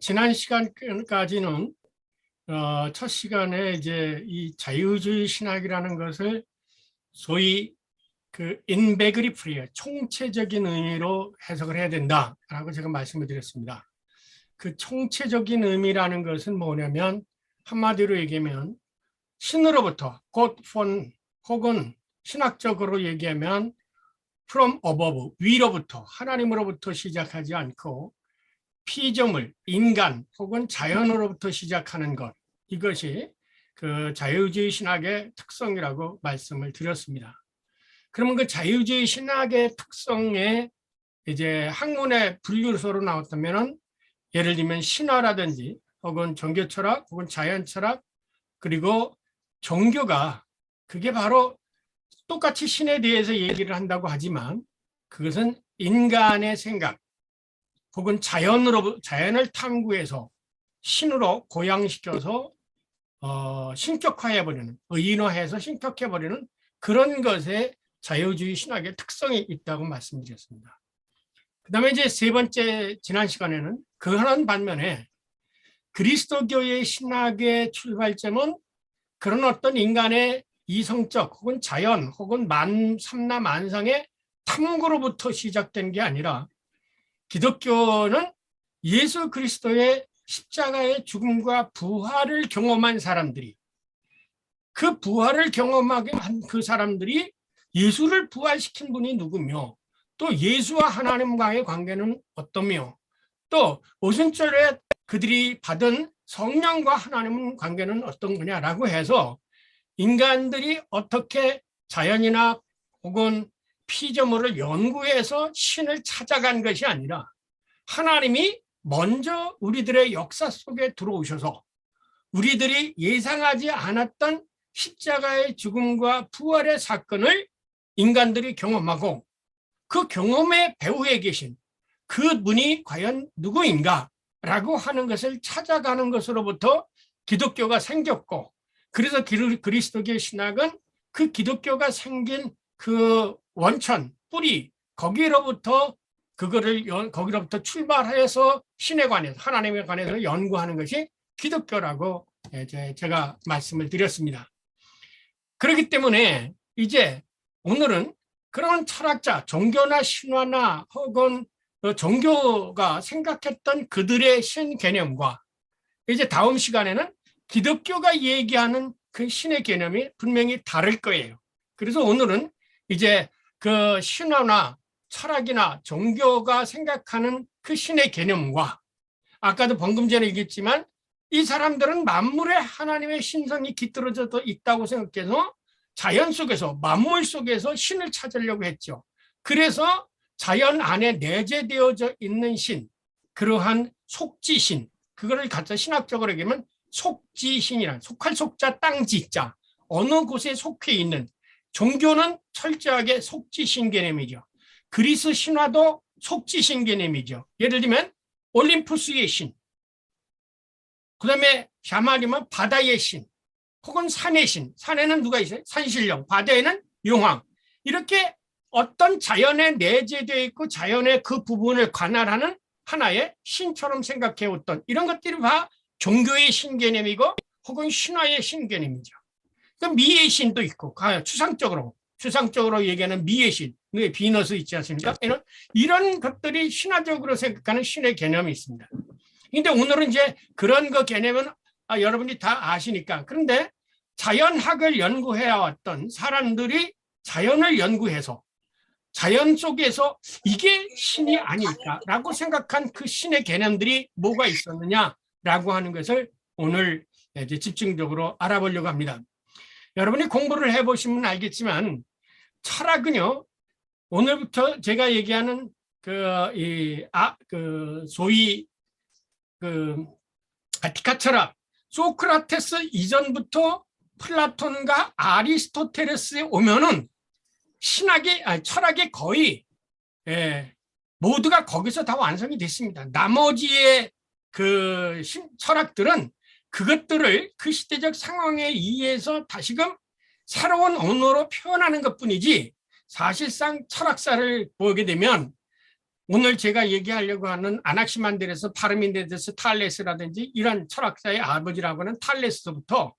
지난 시간까지는 첫 시간에 이제 이 자유주의 신학이라는 것을 소위 그 인베그리프리에 총체적인 의미로 해석을 해야 된다라고 제가 말씀을 드렸습니다. 그 총체적인 의미라는 것은 뭐냐면 한마디로 얘기하면 신으로부터 곧 폰 혹은 신학적으로 얘기하면 from above 위로부터 하나님으로부터 시작하지 않고 피조물, 인간 혹은 자연으로부터 시작하는 것, 이것이 그 자유주의 신학의 특성이라고 말씀을 드렸습니다. 그러면 그 자유주의 신학의 특성에 이제 학문의 분류서로 나왔다면은 예를 들면 신화라든지 혹은 종교 철학 혹은 자연 철학 그리고 종교가 그게 바로 똑같이 신에 대해서 얘기를 한다고 하지만 그것은 인간의 생각 혹은 자연을 탐구해서 신으로 고양시켜서 신격화해버리는, 의인화해서 신격해버리는 그런 것에 자유주의 신학의 특성이 있다고 말씀드렸습니다. 그 다음에 이제 세 번째, 지난 시간에는 그런 반면에 그리스도교의 신학의 출발점은 그런 어떤 인간의 이성적 혹은 자연 혹은 삼라만상의 탐구로부터 시작된 게 아니라 기독교는 예수 그리스도의 십자가의 죽음과 부활을 경험한 사람들이 그 부활을 경험하게 한 그 사람들이 예수를 부활시킨 분이 누구며 또 예수와 하나님과의 관계는 어떠며 또 오순절에 그들이 받은 성령과 하나님 관계는 어떤 거냐라고 해서 인간들이 어떻게 자연이나 혹은 피조물을 연구해서 신을 찾아간 것이 아니라 하나님이 먼저 우리들의 역사 속에 들어오셔서 우리들이 예상하지 않았던 십자가의 죽음과 부활의 사건을 인간들이 경험하고 그 경험의 배후에 계신 그분이 과연 누구인가 라고 하는 것을 찾아가는 것으로부터 기독교가 생겼고 그래서 그리스도교 신학은 그 기독교가 생긴 그 원천, 뿌리 거기로부터 거기로부터 출발해서 신에 관해서 하나님에 관해서 연구하는 것이 기독교라고 제가 말씀을 드렸습니다. 그렇기 때문에 이제 오늘은 그런 철학자, 종교나 신화나 혹은 종교가 생각했던 그들의 신 개념과 이제 다음 시간에는 기독교가 얘기하는 그 신의 개념이 분명히 다를 거예요. 그래서 오늘은 이제 그 신화나 철학이나 종교가 생각하는 그 신의 개념과 아까도 방금 전에 얘기했지만 이 사람들은 만물에 하나님의 신성이 깃들어져 있다고 생각해서 자연 속에서 만물 속에서 신을 찾으려고 했죠. 그래서 자연 안에 내재되어져 있는 신, 그러한 속지신, 그거를 갖다 신학적으로 얘기하면 속지신이란 속할 속자 땅지자 어느 곳에 속해 있는 종교는 철저하게 속지신 개념이죠. 그리스 신화도 속지신 개념이죠. 예를 들면 올림푸스의 신, 그 다음에 샤말이면 바다의 신 혹은 산의 신, 산에는 누가 있어요? 산신령, 바다에는 용왕. 이렇게 어떤 자연에 내재되어 있고 자연의 그 부분을 관할하는 하나의 신처럼 생각해왔던 이런 것들이 다 종교의 신 개념이고 혹은 신화의 신 개념이죠. 미의 신도 있고 추상적으로 얘기하는 미의 신, 비너스 있지 않습니까? 이런 것들이 신화적으로 생각하는 신의 개념이 있습니다. 근데 오늘은 이제 그런 거 개념은 여러분이 다 아시니까. 그런데 자연학을 연구해왔던 사람들이 자연을 연구해서 자연 속에서 이게 신이 아닐까라고 생각한 그 신의 개념들이 뭐가 있었느냐라고 하는 것을 오늘 이제 집중적으로 알아보려고 합니다. 여러분이 공부를 해보시면 알겠지만 철학은요, 오늘부터 제가 얘기하는 소위 아티카 철학, 소크라테스 이전부터 플라톤과 아리스토텔레스에 오면은 철학이 거의 모두가 거기서 다 완성이 됐습니다. 나머지의 그 철학들은 그것들을 그 시대적 상황에 의해서 다시금 새로운 언어로 표현하는 것뿐이지 사실상 철학사를 보게 되면 오늘 제가 얘기하려고 하는 아낙시만드레스, 파르미데스, 탈레스라든지 이런 철학자의 아버지라고 하는 탈레스부터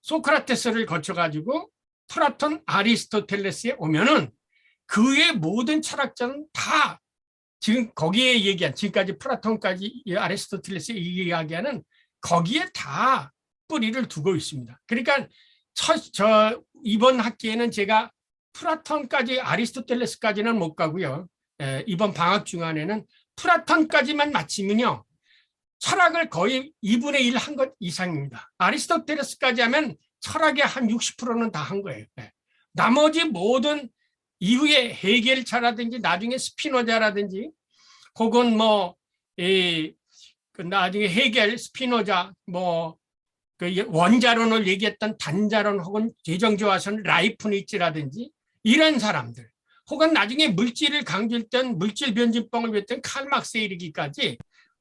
소크라테스를 거쳐가지고 플라톤, 아리스토텔레스에 오면은 그의 모든 철학자는 다 지금 거기에 얘기한 지금까지 플라톤까지 아리스토텔레스 이야기하는 거기에 다 뿌리를 두고 있습니다. 그러니까 이번 학기에는 제가 플라톤까지 아리스토텔레스까지는 못 가고요. 이번 방학 중간에는 플라톤까지만 마치면요. 철학을 거의 2분의 1 한 것 이상입니다. 아리스토텔레스까지 하면 철학의 한 60%는 다 한 거예요. 나머지 모든 이후에 헤겔차라든지 나중에 스피노자라든지 혹은 나중에 헤겔, 스피노자, 원자론을 얘기했던 단자론 혹은 재정조화선 라이프니츠라든지 이런 사람들 혹은 나중에 물질을 강조했던 물질 변진법을 배웠던 칼막스에 이르기까지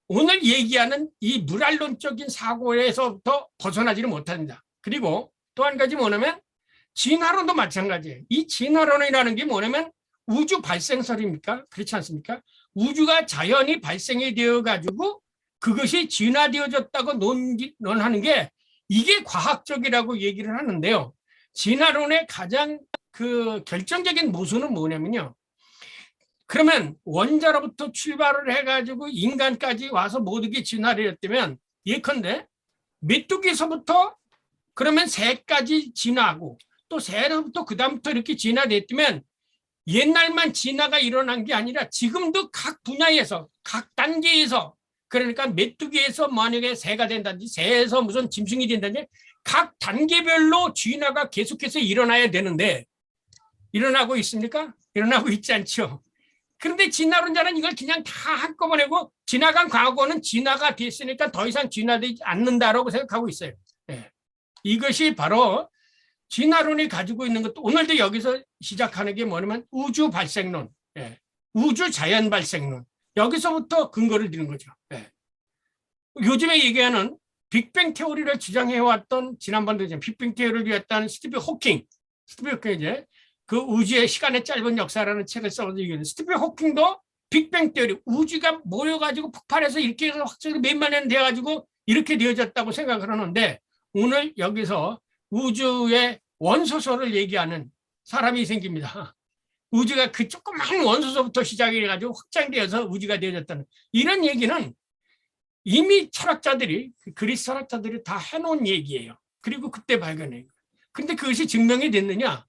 오늘 얘기하는 이 물알론적인 사고에서부터 벗어나지를 못합니다. 그리고 또 한 가지 뭐냐면 진화론도 마찬가지예요. 이 진화론이라는 게 뭐냐면 우주 발생설입니까? 그렇지 않습니까? 우주가 자연히 발생이 되어가지고 그것이 진화되어졌다고 논하는 게 이게 과학적이라고 얘기를 하는데요. 진화론의 가장 결정적인 모순은 뭐냐면요. 그러면 원자로부터 출발을 해가지고 인간까지 와서 모든 게 진화되었다면 예컨대 메뚜기에서부터 그러면 새까지 진화하고 또 새로부터 그 다음부터 이렇게 진화됐다면 옛날만 진화가 일어난 게 아니라 지금도 각 분야에서 각 단계에서 그러니까 메뚜기에서 만약에 새가 된다든지 새에서 무슨 짐승이 된다든지 각 단계별로 진화가 계속해서 일어나야 되는데 일어나고 있습니까? 일어나고 있지 않죠. 그런데 진화론자는 이걸 그냥 다 한꺼번에고 지나간 과거는 진화가 됐으니까 더 이상 진화되지 않는다라고 생각하고 있어요. 네. 이것이 바로 진화론이 가지고 있는 것도 오늘도 여기서 시작하는 게 뭐냐면 우주 발생론, 네. 우주 자연 발생론 여기서부터 근거를 드는 거죠. 네. 요즘에 얘기하는 빅뱅 테오리를 주장해왔던 지난번도 빅뱅 테오리를 위했던 스티븐 호킹 이제 그 우주의 시간의 짧은 역사라는 책을 써서 얘기하는 스티븐 호킹도 빅뱅 테오리 우주가 모여가지고 폭발해서 이렇게 확정이 몇만 년 돼가지고 이렇게 되어졌다고 생각을 하는데 오늘 여기서 우주의 원소설을 얘기하는 사람이 생깁니다. 우주가 그 조그만 원소설부터 시작이 해가지고 확장되어서 우주가 되어졌다는 이런 얘기는 이미 철학자들이 그리스 철학자들이 다 해놓은 얘기예요. 그리고 그때 발견해요. 근데 그것이 증명이 됐느냐?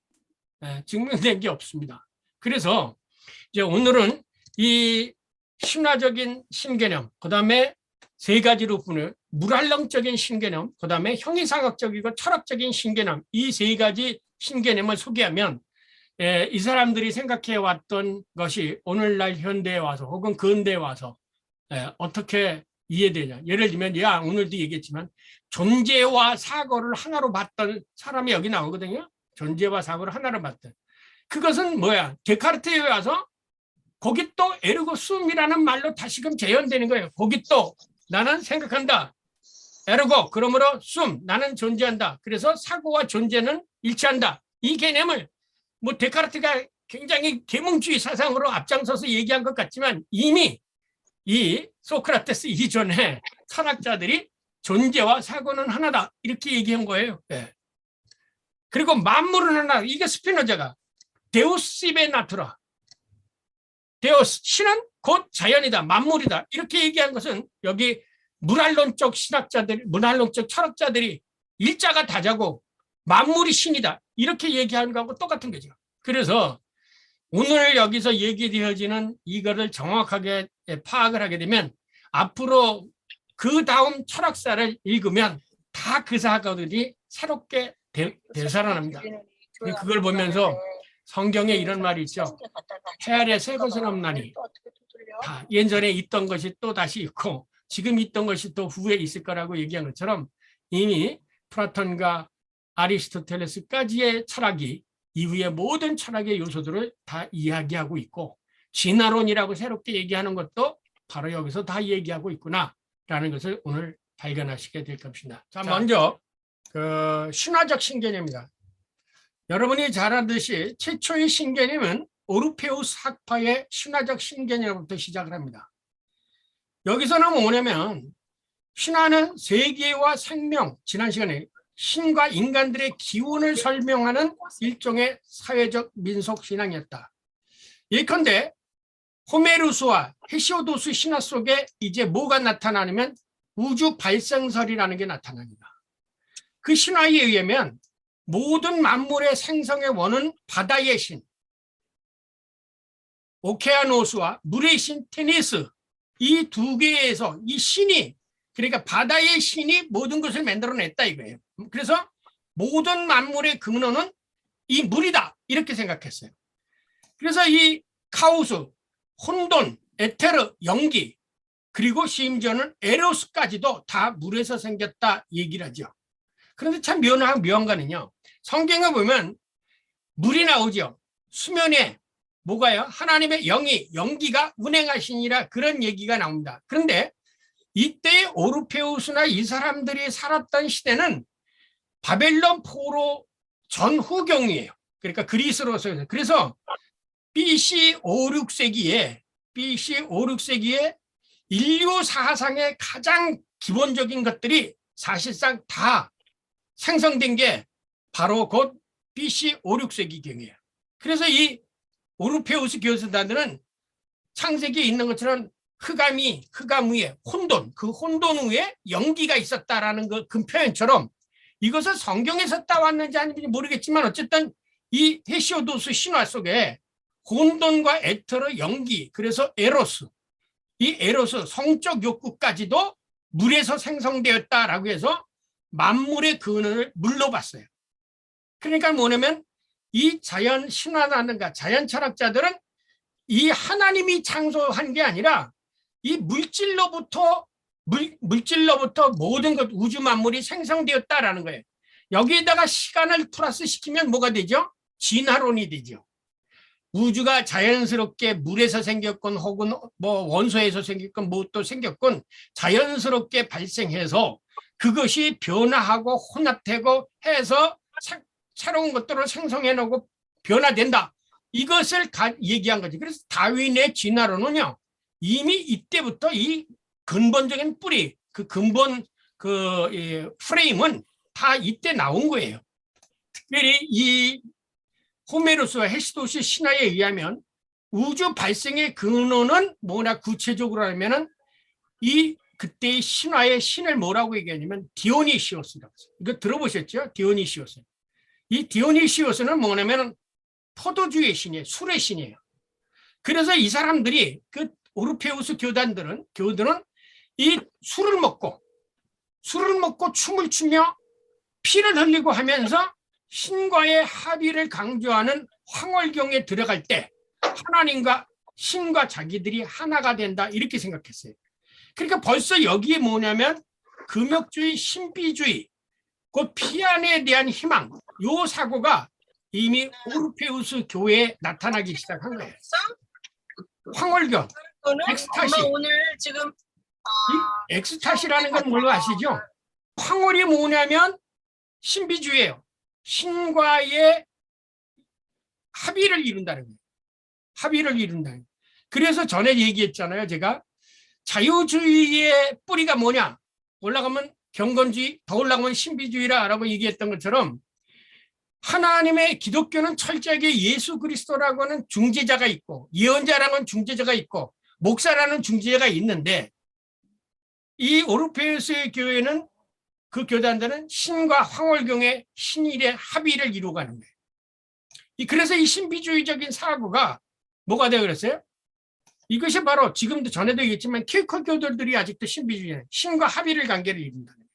증명된 게 없습니다. 그래서 이제 오늘은 이 신화적인 신개념, 그 다음에 세 가지로 분을 물활렁적인 신개념, 그 다음에 형이상학적이고 철학적인 신개념, 이 세 가지 신개념을 소개하면 이 사람들이 생각해왔던 것이 오늘날 현대에 와서 혹은 근대에 와서 어떻게 이해되냐. 예를 들면 오늘도 얘기했지만 존재와 사고를 하나로 봤던 사람이 여기 나오거든요. 존재와 사고를 하나로 봤던. 그것은 뭐야? 데카르트에 와서 거기 또 에르고 숨이라는 말로 다시금 재현되는 거예요. 거기 또 나는 생각한다. 에르고 그러므로 숨 나는 존재한다. 그래서 사고와 존재는 일치한다. 이 개념을 데카르트가 굉장히 계몽주의 사상으로 앞장서서 얘기한 것 같지만 이미 이 소크라테스 이전에 철학자들이 존재와 사고는 하나다 이렇게 얘기한 거예요. 네. 그리고 만물은 하나. 이게 스피노자가 데우스 이베 나투라 데우스 신은 곧 자연이다 만물이다 이렇게 얘기한 것은 여기 물활론적 신학자들 물활론적 철학자들이 일자가 다자고 만물이 신이다 이렇게 얘기하는 거하고 똑같은 거죠. 그래서 오늘 여기서 얘기되어지는 이거를 정확하게 파악을 하게 되면 앞으로 그 다음 철학사를 읽으면 다 그 사고들이 새롭게 되살아납니다. 그걸 보면서 성경에 이런 말이 있죠. 해 아래 새 것은 없나니 다 예전에 있던 것이 또 다시 있고 지금 있던 것이 또 후에 있을 거라고 얘기한 것처럼 이미 플라톤과 아리스토텔레스까지의 철학이 이후의 모든 철학의 요소들을 다 이야기하고 있고 진화론이라고 새롭게 얘기하는 것도 바로 여기서 다 얘기하고 있구나라는 것을 오늘 발견하시게 될 것입니다. 자, 먼저 신화적 신개념입니다. 여러분이 잘 알듯이 최초의 신개념은 오르페우스 학파의 신화적 신개념부터 시작을 합니다. 여기서는 뭐냐면 신화는 세계와 생명, 지난 시간에 신과 인간들의 기운을 설명하는 일종의 사회적 민속 신앙이었다. 예컨대 호메루스와 헤시오도스 신화 속에 이제 뭐가 나타나냐면 우주 발생설이라는 게 나타납니다. 그 신화에 의하면 모든 만물의 생성의 원은 바다의 신, 오케아노스와 물의 신 테니스, 이 두 개에서 이 신이, 그러니까 바다의 신이 모든 것을 만들어냈다 이거예요. 그래서 모든 만물의 근원은 이 물이다 이렇게 생각했어요. 그래서 이 카오스, 혼돈, 에테르, 연기, 그리고 심지어는 에로스까지도 다 물에서 생겼다 얘기를 하죠. 그런데 참 묘한 거는요, 성경에 보면 물이 나오죠. 수면에 뭐가요? 하나님의 영이, 연기가 운행하시니라, 그런 얘기가 나옵니다. 그런데 이때 오르페우스나 이 사람들이 살았던 시대는 바벨론 포로 전후경이에요. 그러니까 그리스로서. 그래서 BC 5, 6세기에 인류 사상의 가장 기본적인 것들이 사실상 다 생성된 게 바로 곧 BC 5, 6세기경이에요. 그래서 이 오르페우스 교수단들은 창세기에 있는 것처럼 흑암 위에 혼돈, 그 혼돈 위에 연기가 있었다라는 그 표현처럼 이것을 성경에서 따왔는지 아닌지 모르겠지만 어쨌든 이 헤시오도스 신화 속에 혼돈과 에테르, 연기, 그래서 에로스, 이 에로스 성적 욕구까지도 물에서 생성되었다라고 해서 만물의 근원을 물로 봤어요. 그러니까 뭐냐면 이 자연 신화라든가 자연 철학자들은 이 하나님이 창조한 게 아니라 이 물질로부터 모든 것, 우주 만물이 생성되었다라는 거예요. 여기에다가 시간을 플러스 시키면 뭐가 되죠? 진화론이 되죠. 우주가 자연스럽게 물에서 생겼건 혹은 뭐 원소에서 생겼건 무엇도 생겼건 자연스럽게 발생해서 그것이 변화하고 혼합되고 해서 새로운 것들을 생성해내고 변화된다. 이것을 얘기한 거지. 그래서 다윈의 진화론은요, 이미 이때부터 이 근본적인 뿌리, 그 근본 프레임은 다 이때 나온 거예요. 특별히 이 호메로스와 헤시도스 신화에 의하면 우주 발생의 근원은 뭐냐 구체적으로 하면은 이 그때의 신화의 신을 뭐라고 얘기하냐면 디오니시오스라고 했어요. 이거 들어보셨죠? 디오니시오스. 이 디오니시오스는 뭐냐면 포도주의 신이에요. 술의 신이에요. 그래서 이 사람들이 그 오르페우스 교들은 이 술을 먹고 춤을 추며 피를 흘리고 하면서 신과의 합의를 강조하는 황홀경에 들어갈 때 하나님과 신과 자기들이 하나가 된다 이렇게 생각했어요. 그러니까 벌써 여기에 뭐냐면 금욕주의, 신비주의, 그 피안에 대한 희망, 요 사고가 이미 오르페우스 교회에 나타나기 시작한 거예요. 황홀경, 엑스타시. 오늘 지금 이 엑스타시라는 건 뭘로 아시죠? 황홀이 뭐냐면 신비주의예요. 신과의 합의를 이룬다는 거예요. 합의를 이룬다는 거예요. 그래서 전에 얘기했잖아요. 제가 자유주의의 뿌리가 뭐냐? 올라가면 경건주의, 더 올라가면 신비주의라고 얘기했던 것처럼 하나님의 기독교는 철저하게 예수 그리스도라고 하는 중재자가 있고 예언자라는 건 중재자가 있고 목사라는 중재자가 있는데 이 오르페우스의 교회는 그 교단들은 신과 황홀경의 신일의 합의를 이루어가는 거예요. 그래서 이 신비주의적인 사고가 뭐가 되어 그랬어요? 이것이 바로 지금도 전에도 얘기했지만 퀘커교들이 아직도 신비주의는 신과 합의를 관계를 이룬다는 거예요.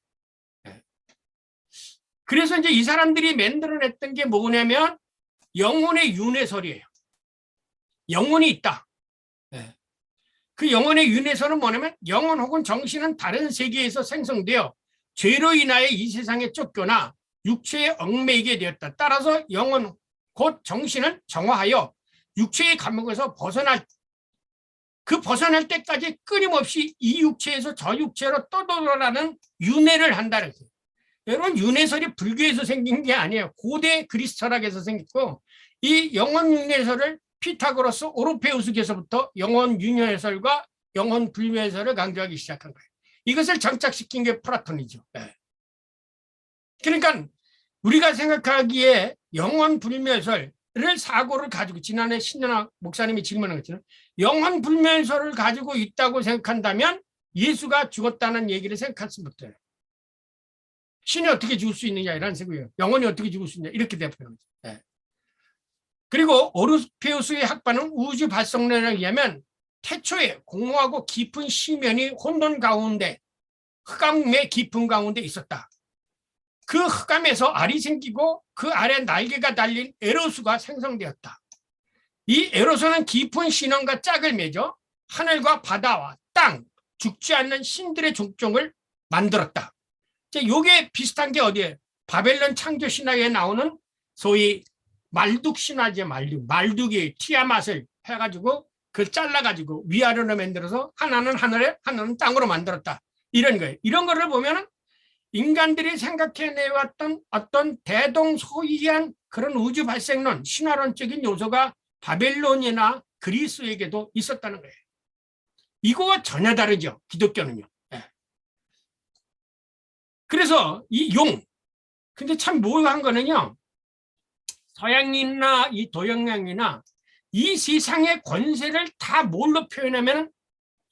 그래서 이제 이 사람들이 만들어냈던 게 뭐냐면 영혼의 윤회설이에요. 영혼이 있다. 그 영혼의 윤회설은 뭐냐면 영혼 혹은 정신은 다른 세계에서 생성되어 죄로 인하여 이 세상에 쫓겨나 육체에 얽매이게 되었다. 따라서 영혼 곧 정신은 정화하여 육체의 감옥에서 벗어날 때까지 끊임없이 이 육체에서 저 육체로 떠돌아가는 윤회를 한다는 거예요. 여러분 윤회설이 불교에서 생긴 게 아니에요. 고대 그리스 철학에서 생겼고 이 영혼 윤회설을 피타고라스, 오르페우스께서부터 영혼 융합 해설과 영혼 불멸 해설을 강조하기 시작한 거예요. 이것을 정착시킨 게 플라톤이죠. 네. 그러니까 우리가 생각하기에 영혼 불멸 해설을 사고를 가지고, 지난해 신현아 목사님이 질문한 것처럼 영혼 불멸 해설을 가지고 있다고 생각한다면 예수가 죽었다는 얘기를 생각할 수 못해요. 신이 어떻게 죽을 수 있느냐 이런 생각이에요. 영혼이 어떻게 죽을 수 있냐 이렇게 대표하는 거죠. 네. 그리고 오르페우스의 학파는 우주 발성론에 의하면 태초에 공허하고 깊은 시면이 혼돈 가운데, 흑암의 깊은 가운데 있었다. 그 흑암에서 알이 생기고 그 아래 날개가 달린 에로스가 생성되었다. 이 에로스는 깊은 신원과 짝을 맺어 하늘과 바다와 땅, 죽지 않는 신들의 종종을 만들었다. 이게 비슷한 게 어디에? 바벨론 창조 신화에 나오는 소위 말둑 신화제. 말둑이 티아맛을 해가지고 그걸 잘라가지고 위아래로 만들어서 하나는 하늘에 하나는 땅으로 만들었다. 이런 거예요. 이런 거를 보면은 인간들이 생각해내왔던 어떤 대동소이한 그런 우주 발생론, 신화론적인 요소가 바벨론이나 그리스에게도 있었다는 거예요. 이거와 전혀 다르죠. 기독교는요. 네. 그래서 이 용, 근데 참 묘한 거는요, 서양인이나 이 도영양이나 이 세상의 권세를 다 뭘로 표현하면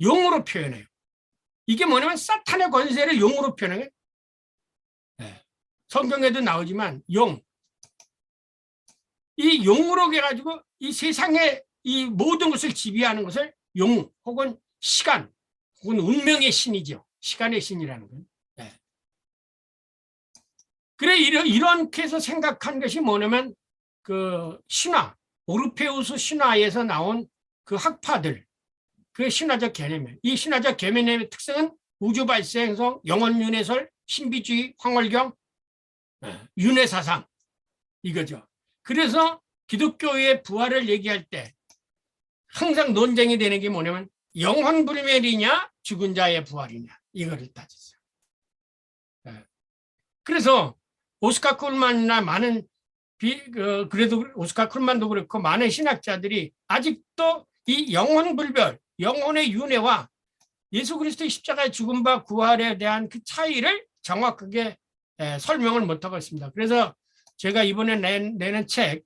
용으로 표현해요. 이게 뭐냐면 사탄의 권세를 용으로 표현해요. 네. 성경에도 나오지만 용, 이 용으로 해가지고 이 세상의 이 모든 것을 지배하는 것을 용 혹은 시간 혹은 운명의 신이죠. 시간의 신이라는 건. 네. 그래 이렇게 해서 생각한 것이 뭐냐면 그 신화, 오르페우스 신화에서 나온 그 학파들, 그 신화적 개념이에요. 이 신화적 개념의 특성은 우주 발생성, 영혼 윤회설, 신비주의, 황홀경, 윤회사상 이거죠. 그래서 기독교의 부활을 얘기할 때 항상 논쟁이 되는 게 뭐냐면 영혼 불멸이냐 죽은 자의 부활이냐 이거를 따졌어요. 그래서 오스카 쿨만이나 많은 그래도 오스카 쿨만도 그렇고 많은 신학자들이 아직도 이 영혼 불멸, 영혼의 윤회와 예수 그리스도의 십자가의 죽음과 부활에 대한 그 차이를 정확하게 설명을 못하고 있습니다. 그래서 제가 이번에 내는 책,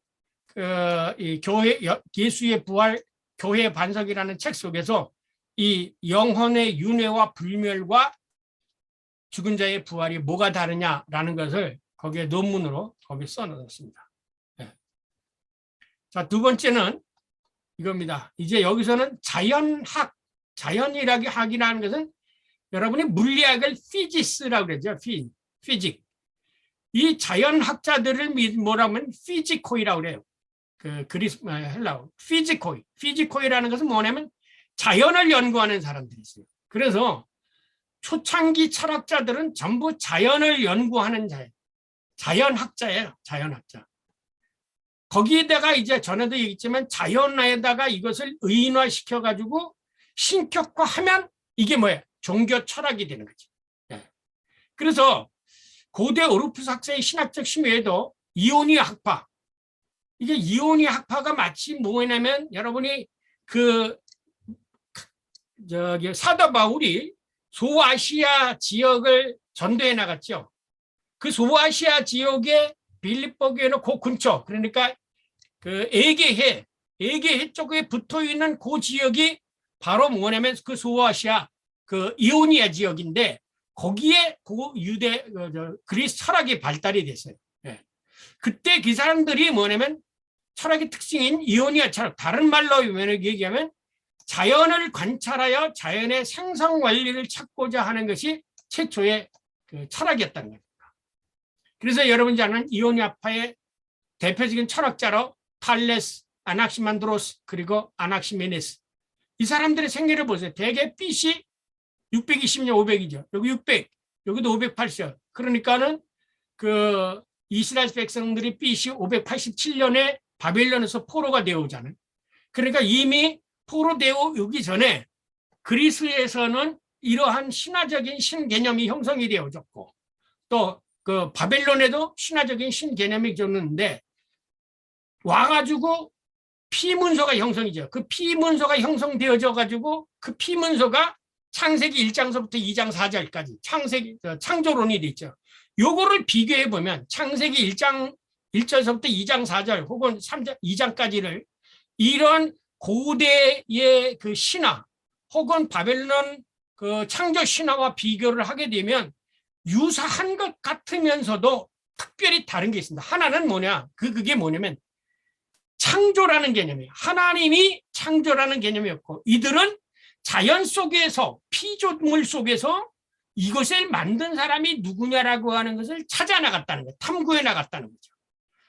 이 교회 예수의 부활 교회의 반석이라는 책 속에서 이 영혼의 윤회와 불멸과 죽은 자의 부활이 뭐가 다르냐라는 것을 거기에 논문으로 거기에 써놓았습니다. 네. 자, 두 번째는 이겁니다. 이제 여기서는 자연학, 자연이라는 것은 여러분이 물리학을 피지스라고 그러죠. 피직. 이 자연학자들을 뭐라고 하면 피지코이라고 그래요. 헬라어 피지코이. 피지코이라는 것은 뭐냐면 자연을 연구하는 사람들이 있어요. 그래서 초창기 철학자들은 전부 자연을 연구하는 자연학자예요. 자연학자. 거기에다가 이제 전에도 얘기했지만 자연에다가 이것을 의인화시켜가지고 신격화하면 이게 뭐예요? 종교 철학이 되는 거지. 네. 그래서 고대 오르푸스 학자의 신학적 심의에도 이오니아 학파, 이게 이오니아 학파가 마치 뭐냐면 여러분이 사도 바울이 소아시아 지역을 전도해 나갔죠. 그 소아시아 지역의 빌립보 교회는 그 근처, 그러니까 그 에게해 쪽에 붙어 있는 그 지역이 바로 뭐냐면 그 소아시아 그 이오니아 지역인데 거기에 그 유대 그리스 철학이 발달이 됐어요. 네. 그때 그 사람들이 뭐냐면 철학의 특징인 이오니아 철학, 다른 말로 얘기하면 자연을 관찰하여 자연의 생성 원리를 찾고자 하는 것이 최초의 그 철학이었다는 겁니다. 그래서 여러분이 아는 이오니아파의 대표적인 철학자로 탈레스, 아낙시만드로스, 그리고 아낙시메네스. 이 사람들의 생애를 보세요. 대개 BC 620년 500이죠. 여기 600, 여기도 580. 그러니까는 그 이스라엘 백성들이 BC 587년에 바벨론에서 포로가 되어오잖아요. 그러니까 이미 포로되어 오기 전에 그리스에서는 이러한 신화적인 신개념이 형성이 되어졌고 또 그 바벨론에도 신화적인 신개념이 졌는데 와가지고 피문서가 형성이죠. 그 피문서가 형성되어져 가지고 그 피문서가 창세기 1장서부터 2장 4절까지 창조론이 돼 있죠. 요거를 비교해 보면 창세기 1장 1절서부터 2장 4절 혹은 3장 2장까지를 이런 고대의 그 신화 혹은 바벨론 그 창조 신화와 비교를 하게 되면 유사한 것 같으면서도 특별히 다른 게 있습니다. 하나는 뭐냐? 그게 뭐냐면 창조라는 개념이에요. 하나님이 창조라는 개념이었고 이들은 자연 속에서 피조물 속에서 이것을 만든 사람이 누구냐라고 하는 것을 찾아 나갔다는 거예요. 탐구해 나갔다는 거죠.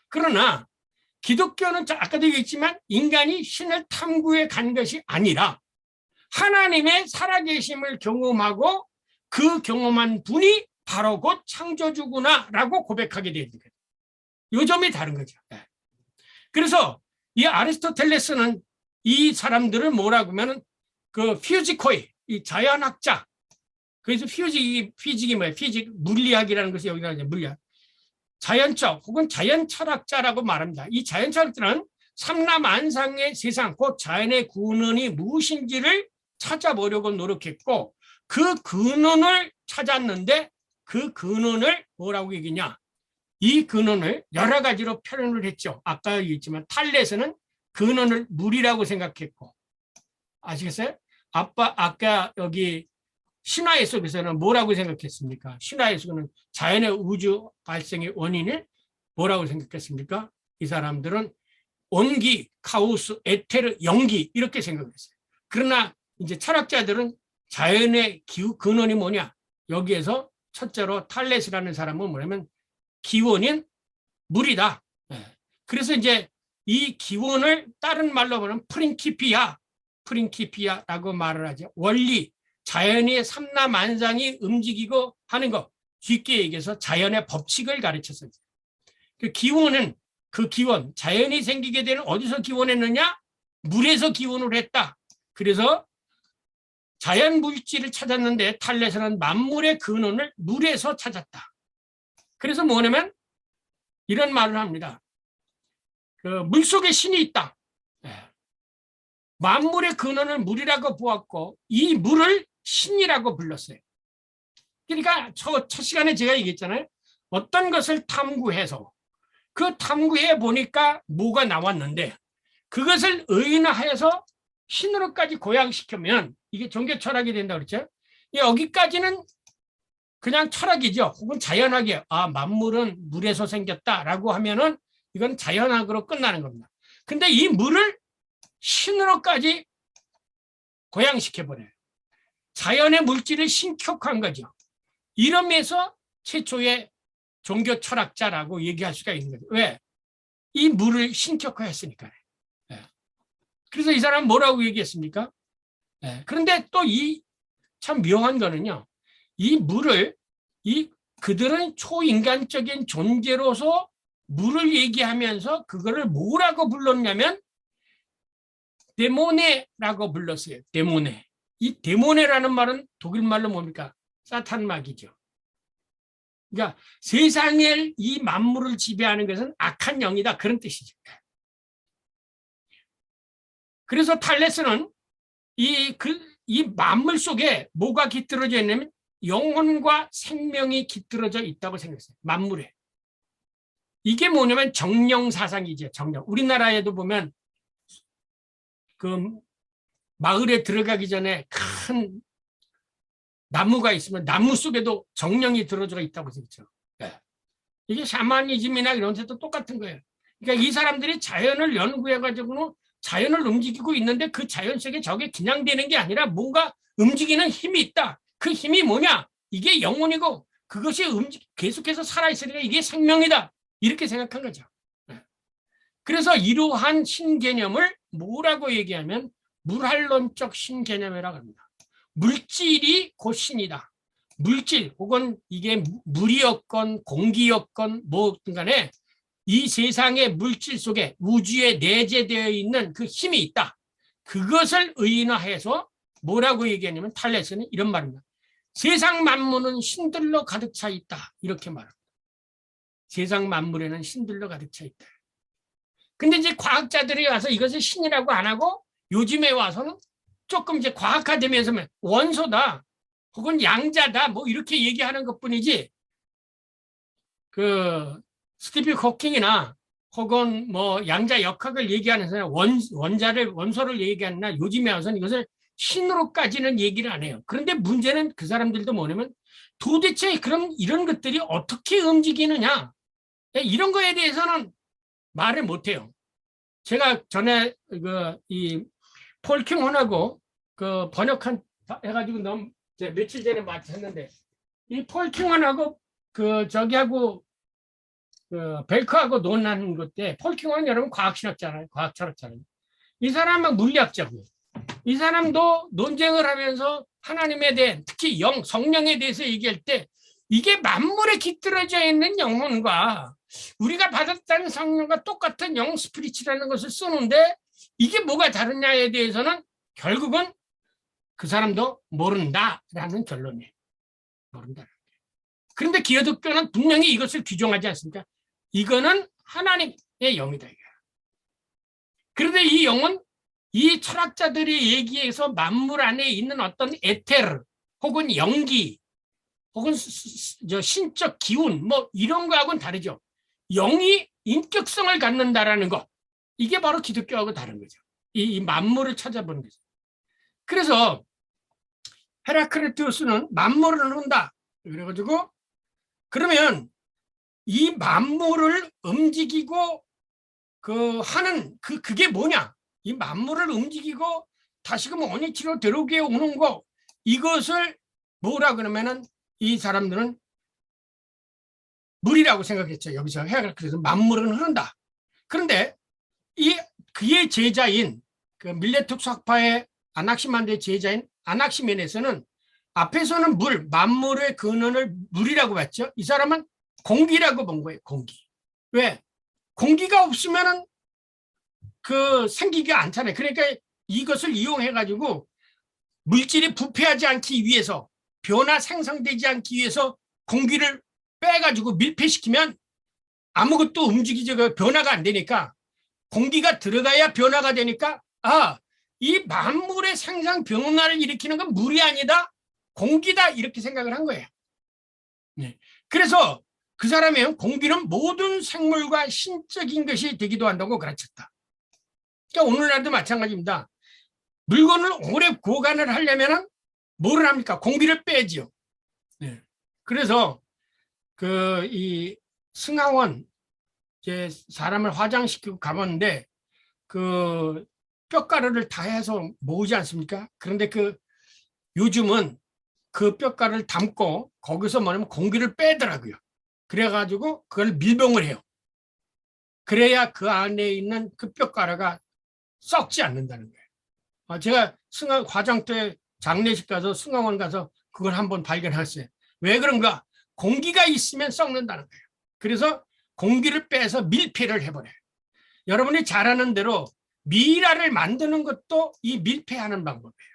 그러나 기독교는 아까도 얘기했지만 인간이 신을 탐구해 간 것이 아니라 하나님의 살아계심을 경험하고 그 경험한 분이 바로 곧 창조주구나라고 고백하게 되는 거예요. 이 점이 다른 거죠. 그래서 이 아리스토텔레스는 이 사람들을 뭐라고 하면 그 피지코이, 이 자연학자. 그래서 피직이 뭐예요? 피직, 물리학이라는 것이 여기다 이제 물리학. 자연적 혹은 자연철학자라고 말합니다. 이 자연철학자는 삼라만상의 세상, 곧 자연의 근원이 무엇인지를 찾아보려고 노력했고 그 근원을 찾았는데 그 근원을 뭐라고 얘기냐? 이 근원을 여러 가지로 표현을 했죠. 아까 얘기했지만 탈레스는 근원을 물이라고 생각했고 아시겠어요? 아까 여기 신화의 속에서는 뭐라고 생각했습니까? 신화에서는 자연의 우주 발생의 원인을 뭐라고 생각했습니까? 이 사람들은 온기, 카오스, 에테르, 영기 이렇게 생각했어요. 그러나 이제 철학자들은 자연의 근원이 뭐냐? 여기에서 첫째로 탈레스라는 사람은 뭐냐면 기원인 물이다. 그래서 이제 이 기원을 다른 말로 보면 프린키피아라고 말을 하죠. 원리, 자연의 삼라만상이 움직이고 하는 것. 쉽게 얘기해서 자연의 법칙을 가르쳤어요. 그 기원은 그 기원, 자연이 생기게 되는 어디서 기원했느냐? 물에서 기원을 했다. 그래서 자연 물질을 찾았는데 탈레스는 만물의 근원을 물에서 찾았다. 그래서 뭐냐면 이런 말을 합니다. 그 물속에 신이 있다. 만물의 근원을 물이라고 보았고 이 물을 신이라고 불렀어요. 그러니까 첫 시간에 제가 얘기했잖아요. 어떤 것을 탐구해서 그 탐구해 보니까 뭐가 나왔는데 그것을 의인화해서 신으로까지 고양시키면 이게 종교 철학이 된다고 그랬죠. 여기까지는 그냥 철학이죠. 혹은 자연학이에요. 아, 만물은 물에서 생겼다라고 하면은 이건 자연학으로 끝나는 겁니다. 근데 이 물을 신으로까지 고양시켜버려요. 자연의 물질을 신격화한 거죠. 이러면서 최초의 종교 철학자라고 얘기할 수가 있는 거죠. 왜? 이 물을 신격화했으니까요. 그래서 이 사람은 뭐라고 얘기했습니까? 그런데 또 이 참 묘한 거는요. 이 물을 그들은 초인간적인 존재로서 물을 얘기하면서 그거를 뭐라고 불렀냐면 데모네라고 불렀어요. 데모네. 이 데모네라는 말은 독일말로 뭡니까? 사탄막이죠. 그러니까 세상을 이 만물을 지배하는 것은 악한 영이다. 그런 뜻이죠. 그래서 탈레스는 이 만물 속에 뭐가 깃들어져 있냐면 영혼과 생명이 깃들어져 있다고 생각했어요. 만물에. 이게 뭐냐면 정령 사상이죠. 정령. 우리나라에도 보면 그 마을에 들어가기 전에 큰 나무가 있으면 나무 속에도 정령이 들어져 있다고 생각했죠. 이게 샤머니즘이나 이런 데도 똑같은 거예요. 그러니까 이 사람들이 자연을 연구해가지고는 자연을 움직이고 있는데 그 자연 속에 저게 그냥 되는 게 아니라 뭔가 움직이는 힘이 있다. 그 힘이 뭐냐? 이게 영혼이고 그것이 계속해서 살아있으니까 이게 생명이다. 이렇게 생각한 거죠. 그래서 이러한 신개념을 뭐라고 얘기하면 물활론적 신개념이라고 합니다. 물질이 곧 신이다. 물질 혹은 이게 물이었건 공기였건 뭐든 간에 이 세상의 물질 속에 우주에 내재되어 있는 그 힘이 있다. 그것을 의인화해서 뭐라고 얘기하냐면 탈레스는 이런 말입니다. 세상 만물은 신들로 가득 차 있다. 이렇게 말합니다. 세상 만물에는 신들로 가득 차 있다. 근데 이제 과학자들이 와서 이것을 신이라고 안 하고 요즘에 와서는 조금 이제 과학화되면서 원소다 혹은 양자다 뭐 이렇게 얘기하는 것뿐이지 그 스티븐 호킹이나 혹은 뭐 양자 역학을 얘기하는 사람 원소를 얘기하는 요즘에 와서는 이것을 신으로까지는 얘기를 안 해요. 그런데 문제는 그 사람들도 뭐냐면 도대체 그럼 이런 것들이 어떻게 움직이느냐 이런 거에 대해서는 말을 못 해요. 제가 전에 이 폴킹혼하고 그 번역한 해가지고 너무 며칠 전에 마쳤는데 이 폴킹혼하고 그 저기하고 그 벨크하고 논하는 것 때 폴킹은 여러분 과학신학자잖아요. 과학 철학자잖아요. 이 사람은 물리학자고요. 이 사람도 논쟁을 하면서 하나님에 대해 특히 성령에 대해서 얘기할 때 이게 만물에 깃들어져 있는 영혼과 우리가 받았다는 성령과 똑같은 영 스피리츠라는 것을 쓰는데 이게 뭐가 다르냐에 대해서는 결국은 그 사람도 모른다라는 결론이에요. 모른다. 그런데 기독교는 분명히 이것을 규정하지 않습니까? 이거는 하나님의 영이다. 그런데 이 영은 이 철학자들이 얘기해서 만물 안에 있는 어떤 에테르 혹은 영기 혹은 신적 기운 뭐 이런 거하고는 다르죠. 영이 인격성을 갖는다라는 것. 이게 바로 기독교하고 다른 거죠. 이 만물을 찾아보는 거죠. 그래서 헤라크리투스는 만물을 흐른다. 그래가지고 그러면 이 만물을 움직이고 하는 그게 뭐냐? 이 만물을 움직이고 다시금 원위치로 들어오게 오는 거 이것을 뭐라 그러면은 이 사람들은 물이라고 생각했죠. 여기서 그래서 만물은 흐른다. 그런데 그의 제자인 그 밀레톡 학파의 아낙시만드의 제자인 아낙시멘에서는 앞에서는 만물의 근원을 물이라고 봤죠. 이 사람은 공기라고 본 거예요. 공기. 왜? 공기가 없으면은 생기가 않잖아요. 그러니까 이것을 이용해가지고 물질이 부패하지 않기 위해서 변화 생성되지 않기 위해서 공기를 빼가지고 밀폐시키면 아무것도 변화가 안 되니까 공기가 들어가야 변화가 되니까 이 만물의 생성 변화를 일으키는 건 물이 아니다. 공기다 이렇게 생각을 한 거예요. 네. 그래서 그 사람의 공기는 모든 생물과 신적인 것이 되기도 한다고 가르쳤다. 그러니까 오늘날도 마찬가지입니다. 물건을 오래 보관을 하려면 뭐를 합니까? 공기를 빼지요. 네. 그래서 이 승하원 이제 사람을 화장시키고 가봤는데 뼈가루를 다 해서 모으지 않습니까? 그런데 요즘은 그 뼈가루를 담고 거기서 뭐냐면 공기를 빼더라고요. 그래가지고 그걸 밀봉을 해요. 그래야 그 안에 있는 그 뼈가루가 썩지 않는다는 거예요. 제가 화장 때 장례식 가서 승하원 가서 그걸 한번 발견했어요. 왜 그런가? 공기가 있으면 썩는다는 거예요. 그래서 공기를 빼서 밀폐를 해버려요. 여러분이 잘 아는 대로 미이라를 만드는 것도 이 밀폐하는 방법이에요.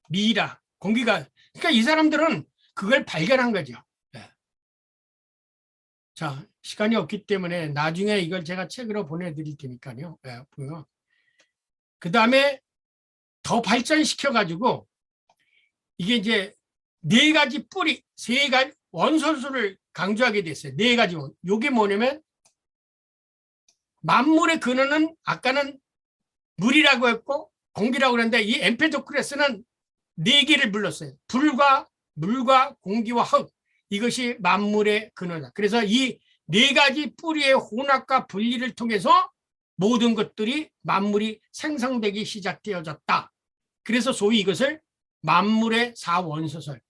미이라, 공기가. 그러니까 이 사람들은 그걸 발견한 거죠. 네. 자, 시간이 없기 때문에 나중에 이걸 제가 책으로 보내드릴 테니까요. 네, 그 다음에 더 발전시켜가지고 이게 이제 4가지 뿌리, 3가지 원소수를 강조하게 됐어요. 4가지. 이게 뭐냐면 만물의 근원은 아까는 물이라고 했고 공기라고 그랬는데 이 엠페도크레스는 4개를 불렀어요. 불과 물과 공기와 흙. 이것이 만물의 근원이다. 그래서 이 4가지 뿌리의 혼합과 분리를 통해서 모든 것들이 만물이 생성되기 시작되어졌다. 그래서 소위 이것을 만물의 4원소설,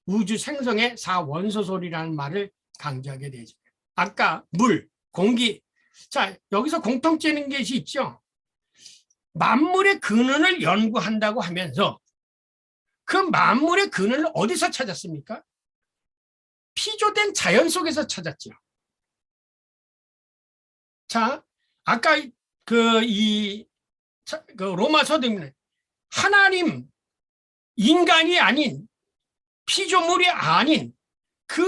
우주 생성의 4원소설이라는 말을 강조하게 되죠. 아까 물, 공기. 자, 여기서 공통점인 것이 있죠. 만물의 근원을 연구한다고 하면서 그 만물의 근원을 어디서 찾았습니까? 피조된 자연 속에서 찾았죠. 자, 아까 로마서도 하나님, 인간이 아닌 피조물이 아닌 그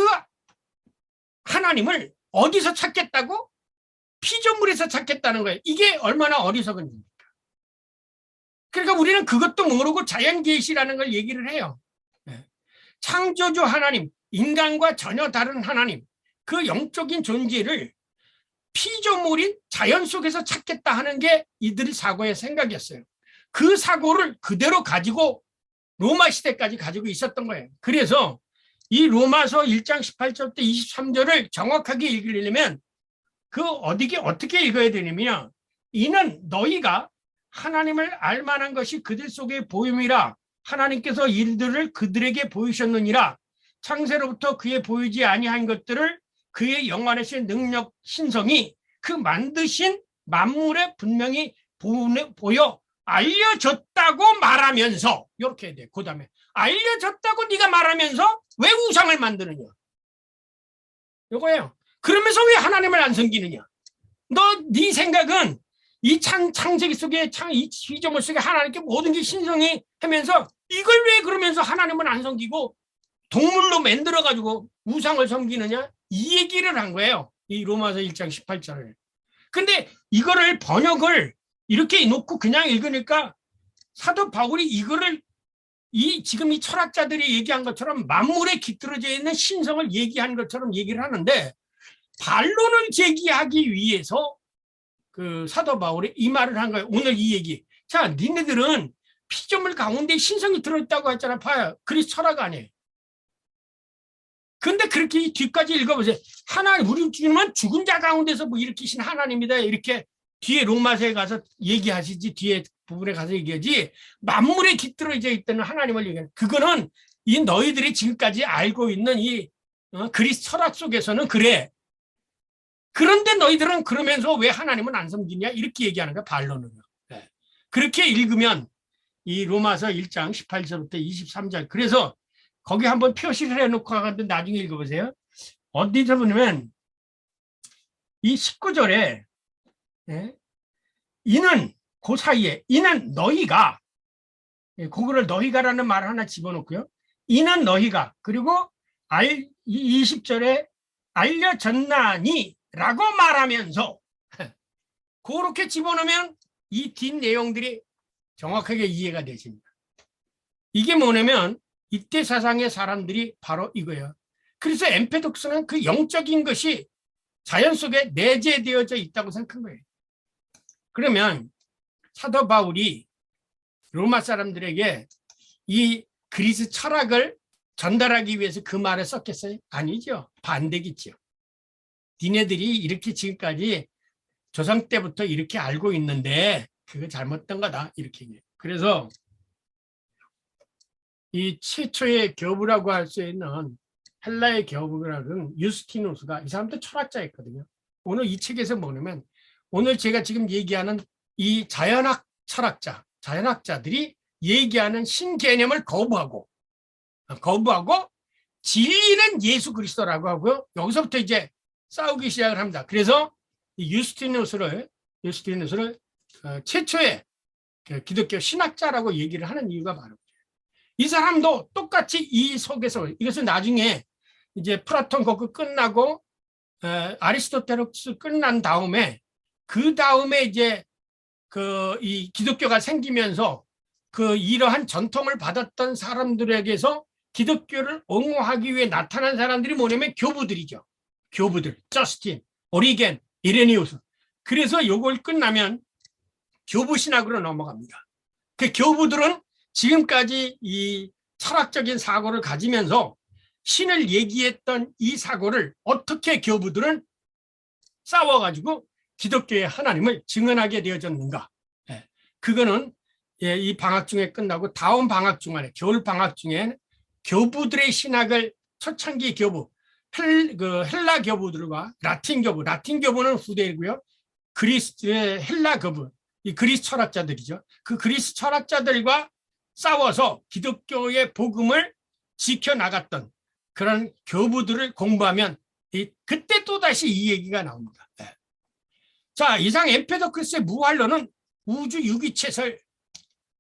하나님을 어디서 찾겠다고? 피조물에서 속에서 찾겠다는 거예요. 이게 얼마나 어리석은 일입니까? 그러니까 우리는 그것도 모르고 자연계시라는 걸 얘기를 해요. 창조주 하나님, 인간과 전혀 다른 하나님, 그 영적인 존재를 피조물인 자연 속에서 찾겠다 하는 게 이들 사고의 생각이었어요. 그 사고를 그대로 가지고 로마 시대까지 가지고 있었던 거예요. 그래서 이 로마서 1장 18절부터 23절을 정확하게 읽으려면 어떻게 읽어야 되냐면, 이는 너희가 하나님을 알만한 것이 그들 속에 보임이라 하나님께서 일들을 그들에게 보이셨느니라. 창세로부터 그의 보이지 아니한 것들을 그의 영원하신 능력 신성이 그 만드신 만물에 분명히 보여 알려졌다고 말하면서, 이렇게 해야 돼. 그 다음에 알려졌다고 네가 말하면서 왜 우상을 만드느냐, 이거예요. 그러면서 왜 하나님을 안 섬기느냐. 네 생각은 이 창세기 속에 이 피조물 속에 하나님께 모든 게 신성이 하면서 이걸 왜 그러면서 하나님을 안 섬기고 동물로 만들어 가지고 우상을 섬기느냐, 이 얘기를 한 거예요. 이 로마서 1장 18절을. 근데 이거를 번역을 이렇게 놓고 그냥 읽으니까 사도 바울이 이거를 지금 이 철학자들이 얘기한 것처럼 만물에 깃들어져 있는 신성을 얘기한 것처럼 얘기를 하는데, 반론을 제기하기 위해서 그 사도 바울이 이 말을 한 거예요. 오늘 이 얘기. 자, 니네들은 피조물 가운데 신성이 들어있다고 했잖아. 봐요. 그리스 철학 아니에요. 근데 그렇게 뒤까지 읽어보세요. 하나님, 우리 주님은 죽은 자 가운데서 뭐 일으키신 하나님이다. 이렇게 뒤에 로마서에 가서 얘기하시지, 뒤에 부분에 가서 얘기하지, 만물에 깃들어져 있다는 하나님을 얘기하는, 그거는 이 너희들이 지금까지 알고 있는 이 그리스 철학 속에서는 그래. 그런데 너희들은 그러면서 왜 하나님은 안 섬기냐, 이렇게 얘기하는 거야, 반론으로. 네. 그렇게 읽으면 이 로마서 1장 18절부터 23절, 그래서 거기 한번 표시를 해놓고 하는데 나중에 읽어보세요. 어디서 보면 이 19절에 이는 그 사이에 이는 너희가, 그거를 너희가라는 말 하나 집어넣고요. 이는 너희가, 그리고 20절에 알려졌나니 라고 말하면서 그렇게 집어넣으면 이 뒷 내용들이 정확하게 이해가 되십니다. 이게 뭐냐면 이때 사상의 사람들이 바로 이거예요. 그래서 엠페독스는 그 영적인 것이 자연 속에 내재되어져 있다고 생각한 거예요. 그러면 사도 바울이 로마 사람들에게 이 그리스 철학을 전달하기 위해서 그 말을 썼겠어요? 아니죠. 반대겠죠. 니네들이 이렇게 지금까지 조상 때부터 이렇게 알고 있는데 그거 잘못된 거다, 이렇게 얘기해요. 그래서 이 최초의 교부라고 할 수 있는 헬라의 교부라는 유스티누스가, 이 사람도 철학자였거든요. 오늘 이 책에서 뭐냐면, 오늘 제가 지금 얘기하는 이 자연학 철학자, 자연학자들이 얘기하는 신개념을 거부하고 진리는 예수 그리스도라고 하고요. 여기서부터 이제 싸우기 시작을 합니다. 그래서 이 유스티누스를 최초의 기독교 신학자라고 얘기를 하는 이유가 바로 이 사람도 똑같이 이 속에서, 이것은 나중에 이제 플라톤 거그 끝나고 아리스토텔레스 끝난 다음에, 그 다음에 이제 이 기독교가 생기면서 이러한 전통을 받았던 사람들에게서 기독교를 옹호하기 위해 나타난 사람들이 뭐냐면 교부들이죠. 교부들, 저스틴, 오리겐, 이레니우스. 그래서 요걸 끝나면 교부 신학으로 넘어갑니다. 그 교부들은 지금까지 이 철학적인 사고를 가지면서 신을 얘기했던 이 사고를 어떻게 교부들은 싸워가지고 기독교의 하나님을 증언하게 되어졌는가. 그거는 이 방학 중에 끝나고 다음 방학 중간에, 겨울 방학 중에 교부들의 신학을, 초창기 교부, 헬라 교부들과 라틴 교부는 후대이고요. 그리스의 헬라 교부, 이 그리스 철학자들이죠. 그 그리스 철학자들과 싸워서 기독교의 복음을 지켜나갔던 그런 교부들을 공부하면 그때 또다시 이 얘기가 나옵니다. 자, 이상 엠페도크스의 무한론은 우주 유기체설,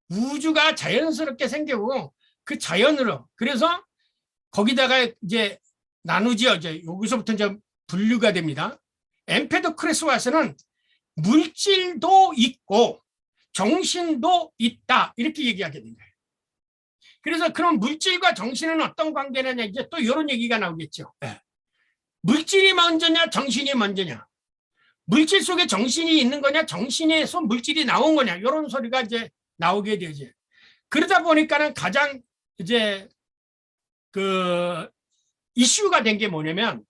우주가 자연스럽게 생기고 그 자연으로, 그래서 거기다가 이제 나누지요. 이제 여기서부터 이제 분류가 됩니다. 엠페도크레스 와서는 물질도 있고 정신도 있다 이렇게 얘기하게 된 거예요. 그래서 그럼 물질과 정신은 어떤 관계냐 이제 또 이런 얘기가 나오겠죠. 네. 물질이 먼저냐 정신이 먼저냐, 물질 속에 정신이 있는 거냐 정신에서 물질이 나온 거냐 이런 소리가 이제 나오게 되죠. 그러다 보니까는 가장 이제 그 이슈가 된 게 뭐냐면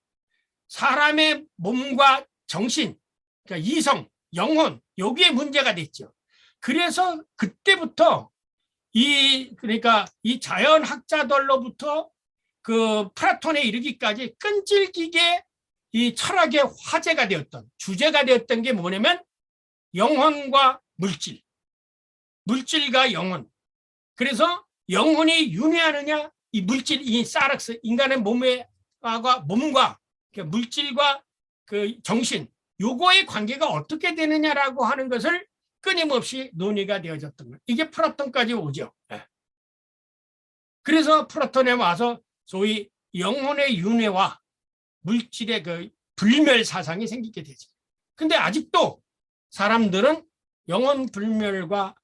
사람의 몸과 정신, 그러니까 이성, 영혼 여기에 문제가 됐죠. 그래서 그때부터 그러니까 이 자연학자들로부터 그 플라톤에 이르기까지 끈질기게 이 철학의 화제가 되었던 주제가 되었던 게 뭐냐면 영혼과 물질, 물질과 영혼. 그래서 영혼이 윤회하느냐, 이 물질, 이 사락스 인간의 몸과 물질과 그 정신 요거의 관계가 어떻게 되느냐라고 하는 것을 끊임없이 논의가 되어졌던 거예요. 이게 플라톤까지 오죠. 그래서 플라톤에 와서 소위 영혼의 윤회와 물질의 그 불멸 사상이 생기게 되죠. 근데 아직도 사람들은 영혼 불멸과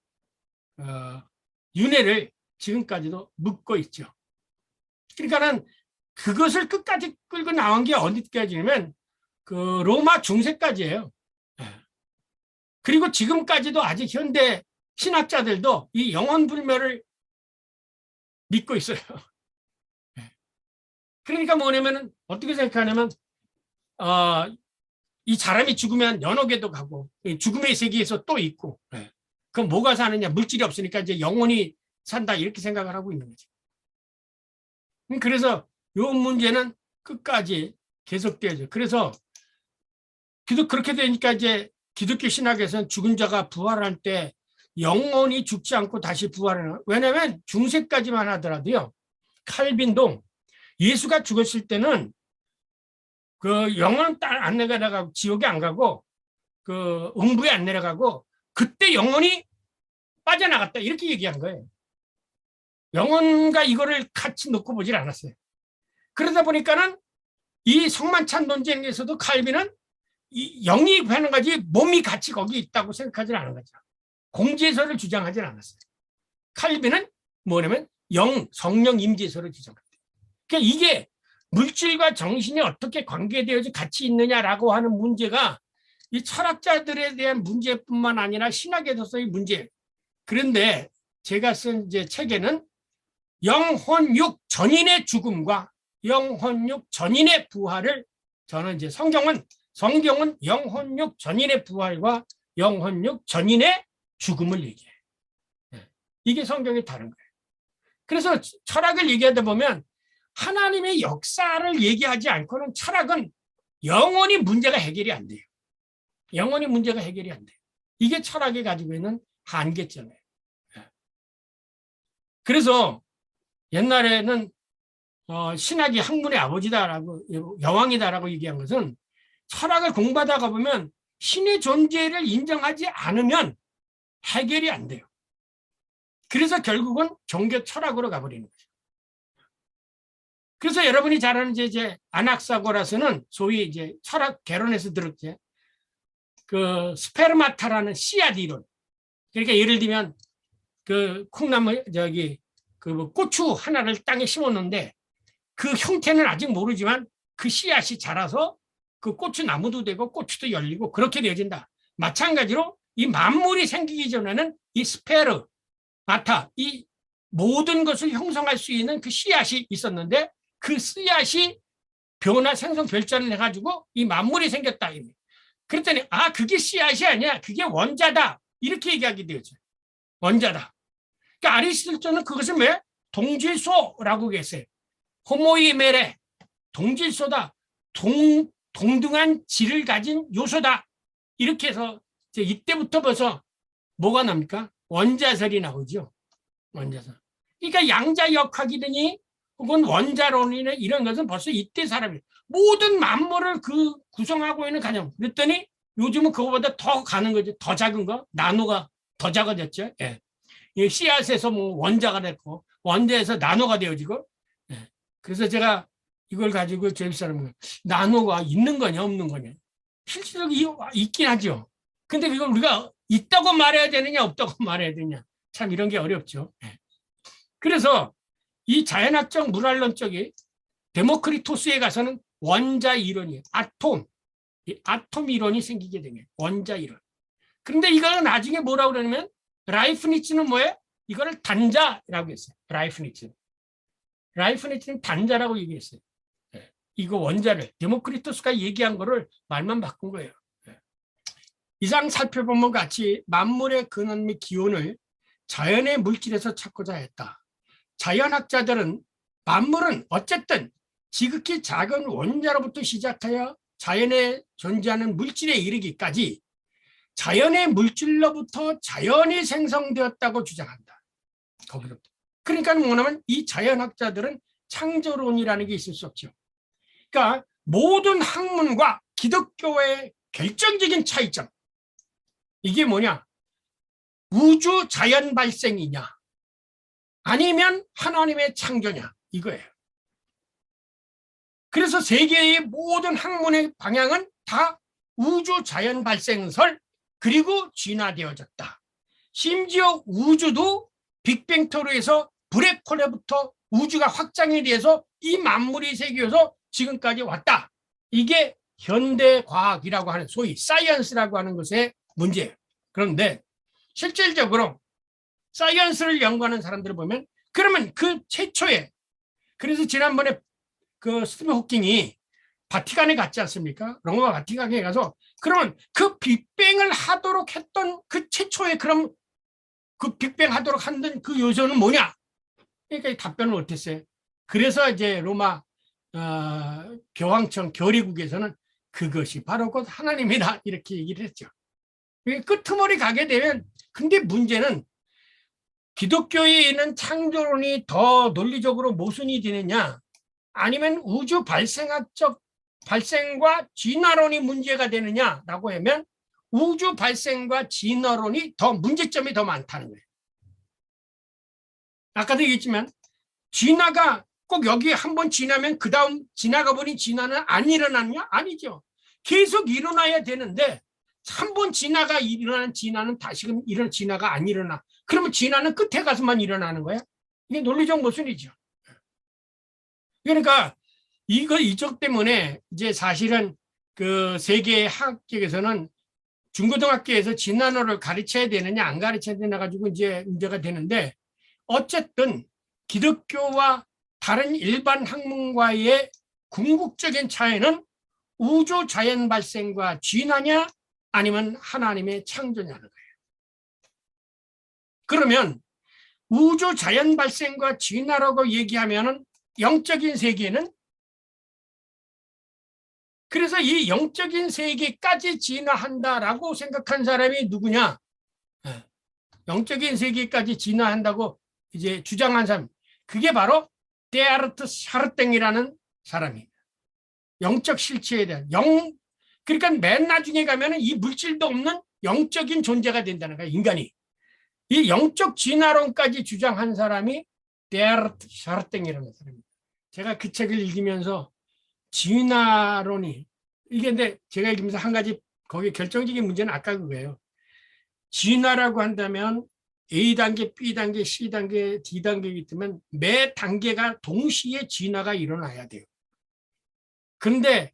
윤회를 지금까지도 묻고 있죠. 그러니까는 그것을 끝까지 끌고 나온 게 어디까지냐면 그 로마 중세까지예요. 그리고 지금까지도 아직 현대 신학자들도 이 영혼 불멸을 믿고 있어요. 그러니까 뭐냐면은 어떻게 생각하냐면 이 사람이 죽으면 연옥에도 가고 죽음의 세계에서 또 있고 그럼 뭐가 사느냐, 물질이 없으니까 이제 영혼이 산다 이렇게 생각을 하고 있는 거죠. 그래서 이 문제는 끝까지 계속되죠. 그래서 그렇게 되니까 이제 기독교 신학에서는 죽은 자가 부활할 때 영혼이 죽지 않고 다시 부활하는, 왜냐하면 중세까지만 하더라도요, 칼빈도 예수가 죽었을 때는 그 영혼은 안 내려가고 지옥에 안 가고 그 음부에 안 내려가고 그때 영혼이 빠져나갔다 이렇게 얘기한 거예요. 영혼과 이거를 같이 놓고 보질 않았어요. 그러다 보니까는 이 성만찬 논쟁에서도 칼빈은 이 영이 하는 거지 몸이 같이 거기 있다고 생각하지 않은 거죠. 공지에서를 주장하지 않았어요. 칼빈은 뭐냐면 성령 임재서를 주장합니다. 그러니까 이게 물질과 정신이 어떻게 관계되어서 같이 있느냐라고 하는 문제가 이 철학자들에 대한 문제뿐만 아니라 신학에서의 문제예요. 그런데 제가 쓴 이제 책에는 영혼육 전인의 죽음과 영혼육 전인의 부활을, 저는 이제 성경은 영혼육 전인의 부활과 영혼육 전인의 죽음을 얘기해요. 이게 성경이 다른 거예요. 그래서 철학을 얘기하다 보면 하나님의 역사를 얘기하지 않고는 철학은 영원히 문제가 해결이 안 돼요. 영원히 문제가 해결이 안 돼요. 이게 철학이 가지고 있는 한계점이에요. 그래서 옛날에는 신학이 학문의 아버지다라고, 여왕이다라고 얘기한 것은 철학을 공부하다가 보면 신의 존재를 인정하지 않으면 해결이 안 돼요. 그래서 결국은 종교 철학으로 가버리는 거죠. 그래서 여러분이 잘 아는 이제 아낙사고라스는 소위 이제 철학 개론에서 들었지. 그 스페르마타라는 씨앗 이론. 그러니까 예를 들면 그 콩나물 그 고추 하나를 땅에 심었는데 그 형태는 아직 모르지만 그 씨앗이 자라서 그 고추 나무도 되고 고추도 열리고 그렇게 되어진다. 마찬가지로 이 만물이 생기기 전에는 이 스페르마타, 이 모든 것을 형성할 수 있는 그 씨앗이 있었는데 그 씨앗이 변화 생성 별자를 해가지고 이 만물이 생겼다. 그랬더니 그게 씨앗이 아니야, 그게 원자다 이렇게 얘기하게 되었죠. 원자다. 그러니까 아리스토텔은 그것을 왜 동질소라고 했어요. 호모이메레, 동질소다, 동등한 질을 가진 요소다 이렇게 해서 이때부터 벌써 뭐가 납니까? 원자설이 나오죠. 원자설. 그러니까 양자역학이더니 혹은 원자론이나 이런 것은 벌써 이때 사람이 모든 만물을 그 구성하고 있는 가정. 그랬더니 요즘은 그거보다 더 가는 거죠. 더 작은 거, 나노가 더 작아졌죠. 예. 씨앗에서 뭐 원자가 됐고 원자에서 나노가 되어지고. 예. 그래서 제가 이걸 가지고 저희 사람은 나노가 있는 거냐 없는 거냐. 실질적으로 있긴 하죠. 근데 그걸 우리가 있다고 말해야 되느냐 없다고 말해야 되느냐 참 이런 게 어렵죠. 그래서 이 자연학적 물환론적이 데모크리토스에 가서는 원자 이론이에요. 아톰 이론이 생기게 되면 원자 이론. 그런데 이거 나중에 뭐라고 그러냐면 라이프니츠는 뭐예요? 이거를 단자라고 했어요. 라이프니츠는 단자라고 얘기했어요. 이거 원자를 데모크리토스가 얘기한 거를 말만 바꾼 거예요. 이상 살펴본 것 같이 만물의 근원 및 기원을 자연의 물질에서 찾고자 했다. 자연학자들은 만물은 어쨌든 지극히 작은 원자로부터 시작하여 자연에 존재하는 물질에 이르기까지 자연의 물질로부터 자연이 생성되었다고 주장한다. 거기로부터. 그러니까 뭐냐면 이 자연학자들은 창조론이라는 게 있을 수 없죠. 그러니까 모든 학문과 기독교의 결정적인 차이점. 이게 뭐냐? 우주 자연 발생이냐? 아니면 하나님의 창조냐? 이거예요. 그래서 세계의 모든 학문의 방향은 다 우주 자연 발생설 그리고 진화되어졌다. 심지어 우주도 빅뱅 토르에서 블랙홀에부터 우주가 확장이 돼서 이 만물이 생겨서 지금까지 왔다. 이게 현대과학이라고 하는 소위 사이언스라고 하는 것의 문제예요. 그런데 실질적으로 사이언스를 연구하는 사람들을 보면 그러면 그 최초에 그래서 지난번에 그 스티븐 호킹이 바티칸에 갔지 않습니까? 로마 바티칸에 가서 그러면 그 빅뱅을 하도록 했던 그 최초에 그럼 그 빅뱅 하도록 한던 그 요소는 뭐냐? 그러니까 이 답변을 못했어요. 그래서 이제 로마 교황청 교리국에서는 그것이 바로 곧 하나님이다 이렇게 얘기를 했죠. 끄트머리 가게 되면 근데 문제는 기독교에 있는 창조론이 더 논리적으로 모순이 되느냐 아니면 우주 발생학적 발생과 진화론이 문제가 되느냐라고 하면 우주 발생과 진화론이 더 문제점이 더 많다는 거예요. 아까도 얘기했지만 진화가 꼭 여기 한번 지나면 그 다음 지나가 버린 진화는 안 일어나느냐? 아니죠. 계속 일어나야 되는데 한 번 진화가 일어나는 진화는 다시금 이런 진화가 안 일어나. 그러면 진화는 끝에 가서만 일어나는 거야? 이게 논리적 모순이죠. 그러니까 이쪽 때문에 이제 사실은 그 세계 학계에서는 중고등학교에서 진화론을 가르쳐야 되느냐 안 가르쳐야 되냐 가지고 이제 문제가 되는데 어쨌든 기독교와 다른 일반 학문과의 궁극적인 차이는 우주 자연 발생과 진화냐 아니면 하나님의 창조냐는 거예요. 그러면 우주 자연 발생과 진화라고 얘기하면은 영적인 세계는 그래서 이 영적인 세계까지 진화한다라고 생각한 사람이 누구냐? 영적인 세계까지 진화한다고 이제 주장한 사람. 그게 바로 데아르트 샤르땡이라는 사람이에요. 영적 실체에 대한 그러니까 맨 나중에 가면은 이 물질도 없는 영적인 존재가 된다는 거예요. 인간이. 이 영적 진화론까지 주장한 사람이 데아르트 샤르땡이라는 사람입니다. 제가 그 책을 읽으면서 진화론이 이게 근데 제가 읽으면서 한 가지 거기 결정적인 문제는 아까 그거예요. 진화라고 한다면 A단계, B단계, C단계, D단계이기 때문에 매 단계가 동시에 진화가 일어나야 돼요. 그런데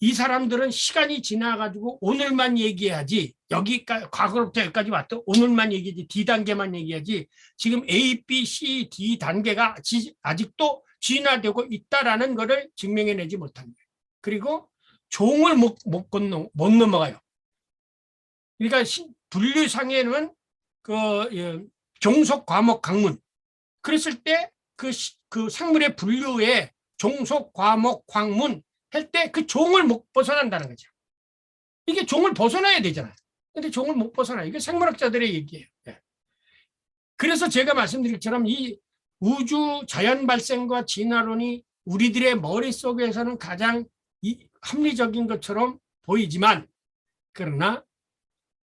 이 사람들은 시간이 지나가지고 오늘만 얘기해야지 여기까지 과거로부터 여기까지 왔던 오늘만 얘기하지 D단계만 얘기하지 지금 A, B, C, D 단계가 아직도 진화되고 있다라는 것을 증명해내지 못합니다. 그리고 종을 못 넘어가요. 그러니까 분류상에는 그 종속 과목 강문 그랬을 때 그 생물의 분류에 종속 과목 광문 할 때 그 종을 못 벗어난다는 거죠. 이게 종을 벗어나야 되잖아요. 근데 종을 못 벗어나요. 이게 생물학자들의 얘기예요. 그래서 제가 말씀드린 것처럼 이 우주 자연 발생과 진화론이 우리들의 머릿속에서는 가장 합리적인 것처럼 보이지만 그러나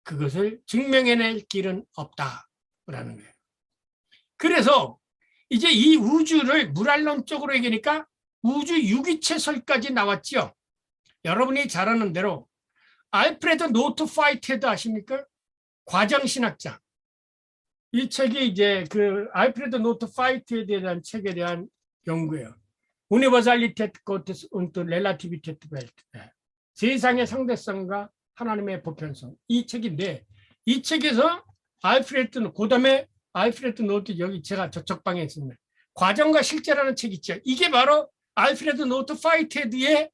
그것을 증명해낼 길은 없다라는 거예요. 그래서 이제 이 우주를 물환론적으로 얘기하니까 우주 유기체설까지 나왔죠. 여러분이 잘 아는 대로 알프레드 노트 화이트헤드 아십니까? 과정신학자. 이 책이 이제 그 알프레드 노트 화이트헤드에 대한 책에 대한 연구예요. Universality und Relativität Welt. 세상의 상대성과 하나님의 보편성. 이 책인데 이 책에서 그다음에 알프레드 노트 여기 제가 저쪽방에 있습니다. 과정과 실제라는 책 있죠. 이게 바로 알프레드 노트 화이트헤드의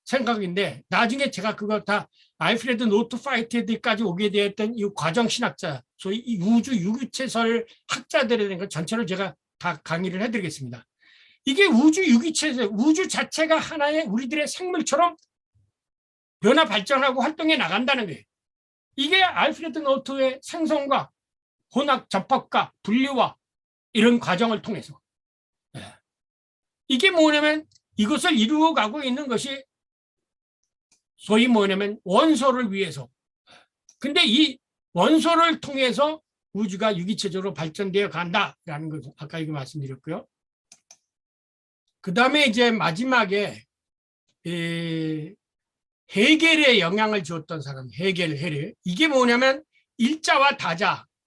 생각인데 나중에 제가 그거 다 알프레드 노트 화이트헤드까지 오게 되었던 이 과정신학자, 소위 이 우주 유기체설 학자들에 대한 것 전체를 제가 다 강의를 해드리겠습니다. 이게 우주 유기체설, 우주 자체가 하나의 우리들의 생물처럼 변화 발전하고 활동해 나간다는 거예요. 이게 알프레드 노트의 생성과 혼합 접합과 분리와 이런 과정을 통해서 이게 뭐냐면 이것을 이루어가고 있는 것이 소위 뭐냐면 원소를 위해서. 근데 이 원소를 통해서 우주가 유기체적으로 발전되어 간다라는 거죠. 아까 이거 말씀드렸고요. 그 다음에 이제 마지막에 헤겔에 영향을 주었던 사람, 헤겔. 이게 뭐냐면 일자와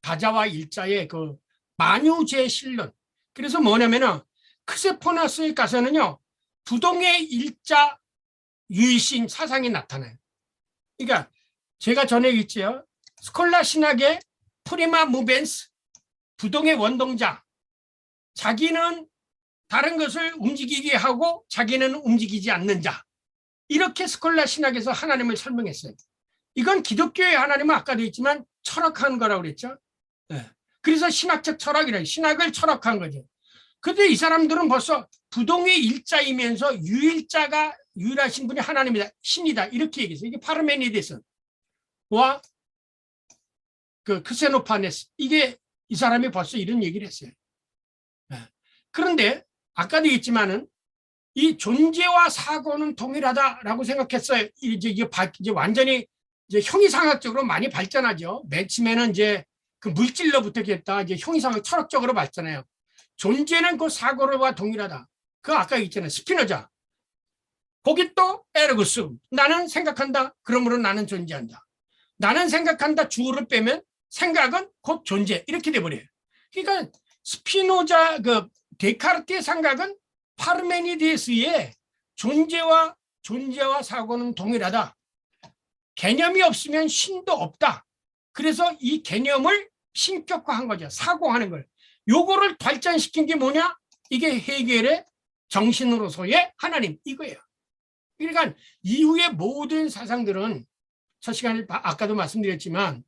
다자와 일자의 그 만유제 실론. 그래서 뭐냐면은 크세포나스에 가서는요, 부동의 일자 유일신 사상이 나타나요. 그러니까 제가 전에 있지요. 스콜라 신학의 프리마 무벤스, 부동의 원동자. 자기는 다른 것을 움직이게 하고 자기는 움직이지 않는 자. 이렇게 스콜라 신학에서 하나님을 설명했어요. 이건 기독교의 하나님은 아까도 있지만 철학한 거라고 그랬죠. 네. 그래서 신학적 철학이래요. 신학을 철학한 거죠. 근데 이 사람들은 벌써 부동의 일자이면서 유일하신 분이 하나님이다, 신이다 이렇게 얘기했어요. 이게 파르메니데스와 그 크세노파네스, 이게 이 사람이 벌써 이런 얘기를 했어요. 네. 그런데 아까도 있지만은 이 존재와 사고는 동일하다라고 생각했어요. 이제 완전히 이제 형이상학적으로 많이 발전하죠. 맨 처음에는 이제 그 물질로부터 했다 이제 형이상학 철학적으로 발전해요. 존재는 그 사고와 동일하다. 그 아까 있잖아요. 스피노자. 거기 또 에르구스. 나는 생각한다. 그러므로 나는 존재한다. 나는 생각한다. 주어를 빼면 생각은 곧 존재. 이렇게 돼버려요. 그러니까 스피노자 그 데카르트의 생각은 파르메니데스의 존재와 사고는 동일하다. 개념이 없으면 신도 없다. 그래서 이 개념을 신격화한 거죠. 사고하는 걸. 요거를 발전시킨 게 뭐냐? 이게 헤겔의 정신으로서의 하나님 이거예요. 그러니까 이후의 모든 사상들은 첫 시간에 아까도 말씀드렸지만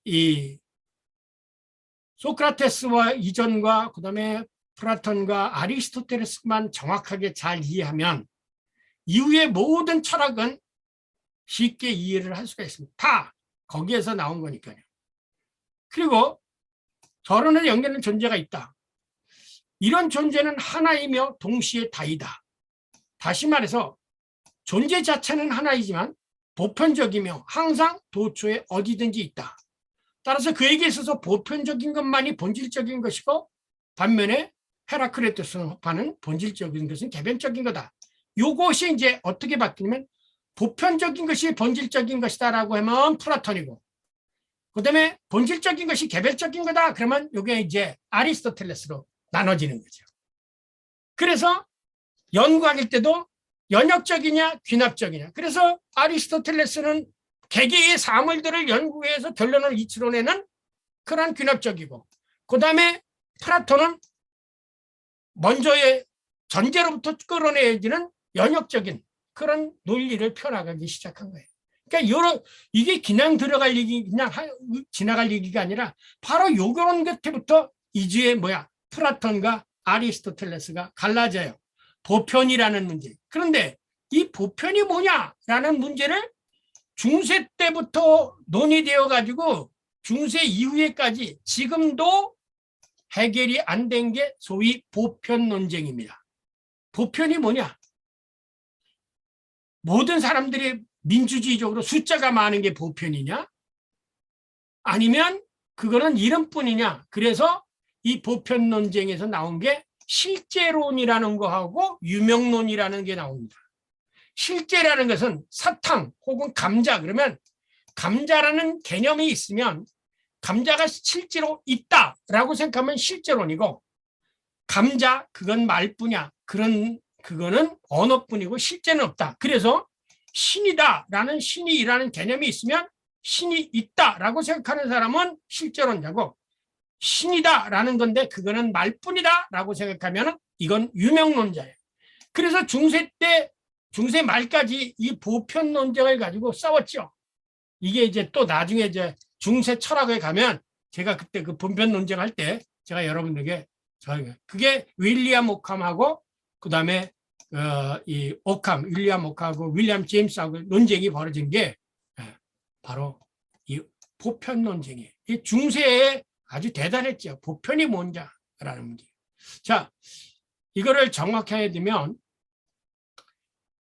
이 소크라테스와 이전과 그다음에 플라톤과 아리스토텔레스만 정확하게 잘 이해하면 이후의 모든 철학은 쉽게 이해를 할 수가 있습니다. 다 거기에서 나온 거니까요. 그리고 서론에 연결된 존재가 있다. 이런 존재는 하나이며 동시에 다이다. 다시 말해서 존재 자체는 하나이지만 보편적이며 항상 도처에 어디든지 있다. 따라서 그에게 있어서 보편적인 것만이 본질적인 것이고 반면에 헤라크레토스파는 본질적인 것은 개변적인 거다. 이것이 이제 어떻게 바뀌냐면 보편적인 것이 본질적인 것이다라고 하면 플라톤이고 그다음에 본질적인 것이 개별적인 거다. 그러면 이게 이제 아리스토텔레스로 나눠지는 거죠. 그래서 연구할 때도 연역적이냐 귀납적이냐. 그래서 아리스토텔레스는 개개의 사물들을 연구해서 결론을 이치러내는 그런 귀납적이고 그다음에 플라톤은 먼저의 전제로부터 끌어내지는 연역적인 그런 논리를 펴나가기 시작한 거예요. 그러니까 이게 그냥 들어갈 얘기, 그냥 지나갈 얘기가 아니라 바로 요런 것부터 이주의 플라톤과 아리스토텔레스가 갈라져요. 보편이라는 문제. 그런데 이 보편이 뭐냐라는 문제를 중세 때부터 논의되어 가지고 중세 이후에까지 지금도 해결이 안 된 게 소위 보편 논쟁입니다. 보편이 뭐냐? 모든 사람들이 민주주의적으로 숫자가 많은 게 보편이냐? 아니면 그거는 이름뿐이냐? 그래서 이 보편 논쟁에서 나온 게 실제론이라는 거하고 유명론이라는 게 나옵니다. 실제라는 것은 사탕 혹은 감자, 그러면 감자라는 개념이 있으면 감자가 실제로 있다라고 생각하면 실제론이고, 감자 그건 말뿐이야, 그거는 언어뿐이고 실제는 없다. 그래서 신이다라는, 신이라는 개념이 있으면 신이 있다라고 생각하는 사람은 실제론자고, 신이다라는 건데 그거는 말뿐이다라고 생각하면 이건 유명론자예요. 그래서 중세 때, 중세 말까지 이 보편 논쟁을 가지고 싸웠죠. 이게 이제 또 나중에 이제 중세 철학에 가면, 제가 그때 그 보편 논쟁할 때 제가 여러분들에게, 그게 윌리엄 오캄하고 그다음에 이 오캄, 윌리엄 오캄하고 윌리엄 제임스하고 논쟁이 벌어진 게 바로 이 보편 논쟁이에요. 이 중세에 아주 대단했죠. 보편이 뭔지라는 문제. 자, 이거를 정확히 해야 되면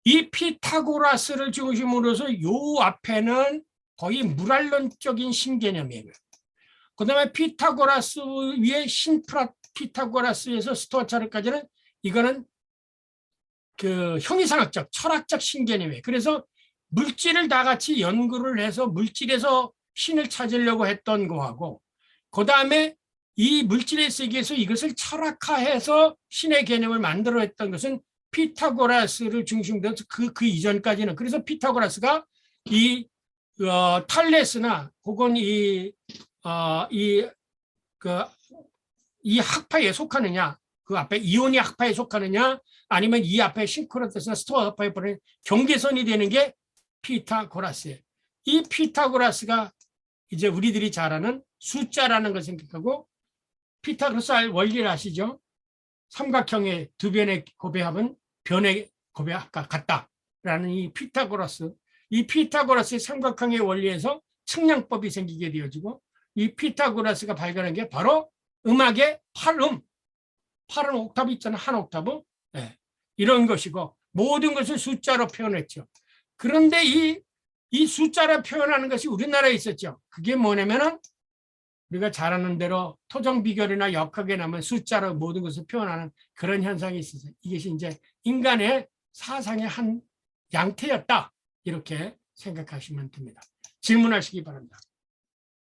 이 피타고라스를 중심으로서 요 앞에는 거의 물알론적인 신개념이에요. 그 다음에 피타고라스 위에 피타고라스에서 스토아차르까지는 이거는 그 형이상학적, 철학적 신개념이에요. 그래서 물질을 다 같이 연구를 해서 물질에서 신을 찾으려고 했던 거하고, 그 다음에 이 물질의 세계에서 이것을 철학화해서 신의 개념을 만들어 했던 것은 피타고라스를 중심으로 해서 그 이전까지는, 그래서 피타고라스가 이 탈레스나 혹은 이 학파에 속하느냐, 그 앞에 이오니 학파에 속하느냐, 아니면 이 앞에 싱크로테스나 스토아 학파에 보는 경계선이 되는 게 피타고라스예요. 이 피타고라스가 이제 우리들이 잘 아는 숫자라는 걸 생각하고, 피타고라스 원리를 아시죠? 삼각형의 두 변의 곱의 변의 곱의 합과 같다라는 이 피타고라스의 삼각형의 원리에서 측량법이 생기게 되어지고, 이 피타고라스가 발견한 게 바로 음악의 8음 옥타브 있잖아, 한 옥타브. 네. 이런 것이고, 모든 것을 숫자로 표현했죠. 그런데 이 숫자로 표현하는 것이 우리나라에 있었죠. 그게 뭐냐면은 우리가 잘 아는 대로 토정 비결이나 역학에 남은 숫자로 모든 것을 표현하는 그런 현상이 있었어요. 이것이 이제 인간의 사상의 한 양태였다, 이렇게 생각하시면 됩니다. 질문하시기 바랍니다.